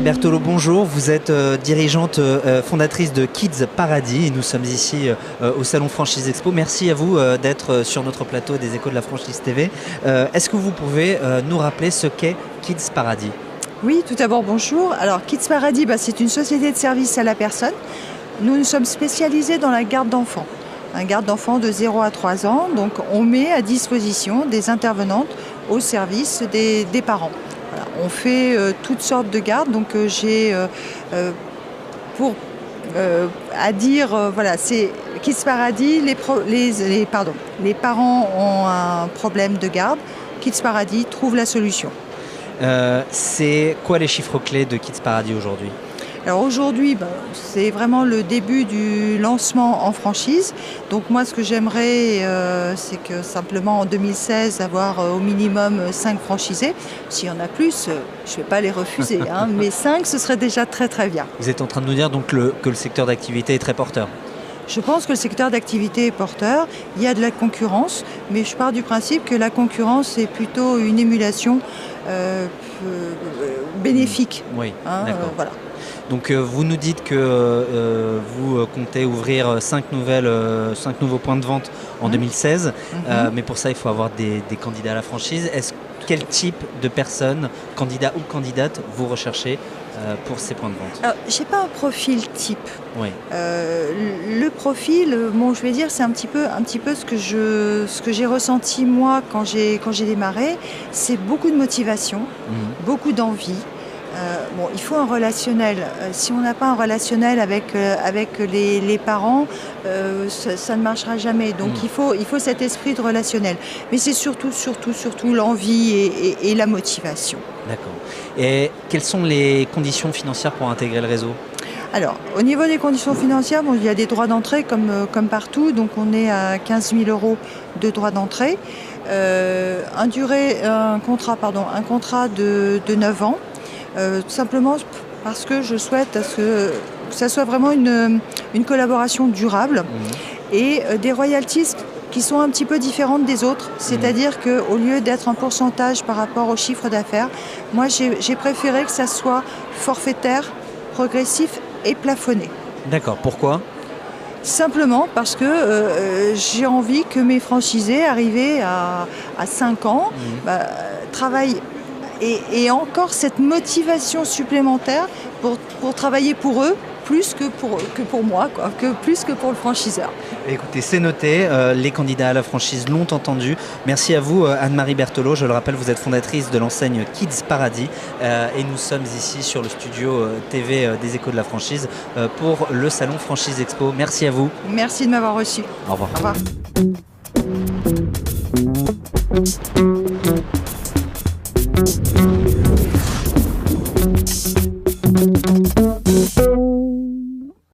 Berthelot, bonjour. Vous êtes dirigeante fondatrice de Kids Paradis et nous sommes ici au Salon Franchise Expo. Merci à vous d'être sur notre plateau des Échos de la Franchise TV. Est-ce que vous pouvez nous rappeler ce qu'est Kids Paradis ? Oui, tout d'abord bonjour. Alors Kids Paradis, c'est une société de service à la personne. Nous sommes spécialisés dans la garde d'enfants. Un garde d'enfants de 0 à 3 ans. Donc on met à disposition des intervenantes au service des parents. Voilà, on fait toutes sortes de gardes. Donc j'ai c'est Kids Paradis. Les parents ont un problème de garde. Kids Paradis trouve la solution. C'est quoi les chiffres clés de Kids Paradis aujourd'hui ? Alors aujourd'hui, c'est vraiment le début du lancement en franchise. Donc moi, ce que j'aimerais, c'est que simplement en 2016, avoir au minimum 5 franchisés. S'il y en a plus, je ne vais pas les refuser, mais 5, ce serait déjà très très bien. Vous êtes en train de nous dire donc que le secteur d'activité est très porteur ? Je pense que le secteur d'activité est porteur. Il y a de la concurrence, mais je pars du principe que la concurrence est plutôt une émulation bénéfique. Oui, d'accord. Voilà. Donc vous nous dites que vous comptez ouvrir 5 nouveaux points de vente en 2016, mais pour ça il faut avoir des candidats à la franchise. Quel type de personnes, candidats ou candidates, vous recherchez pour ces points de vente ? Alors, j'ai pas un profil type. Oui. Le profil, je vais dire, c'est un petit peu ce que j'ai ressenti moi quand j'ai démarré. C'est beaucoup de motivation, beaucoup d'envie. Il faut un relationnel. Si on n'a pas un relationnel avec les parents, ça ne marchera jamais. Donc il faut cet esprit de relationnel. Mais c'est surtout l'envie et la motivation. D'accord. Et quelles sont les conditions financières pour intégrer le réseau ? Alors, au niveau des conditions financières, il y a des droits d'entrée comme partout. Donc on est à 15 000 € de droits d'entrée. Un contrat de 9 ans. Tout simplement parce que je souhaite que ça soit vraiment une collaboration durable et des royalties qui sont un petit peu différentes des autres. C'est-à-dire qu'au lieu d'être un pourcentage par rapport au chiffre d'affaires, moi j'ai préféré que ça soit forfaitaire, progressif et plafonné. D'accord, pourquoi ? Simplement parce que j'ai envie que mes franchisés, arrivés à 5 ans, travaillent et encore cette motivation supplémentaire pour travailler pour eux, plus que pour moi, plus que pour le franchiseur. Écoutez, c'est noté, les candidats à la franchise l'ont entendu. Merci à vous Anne-Marie Berthelot, je le rappelle, vous êtes fondatrice de l'enseigne Kids Paradis et nous sommes ici sur le studio TV des Échos de la franchise pour le Salon Franchise Expo. Merci à vous. Merci de m'avoir reçu. Au revoir. Au revoir.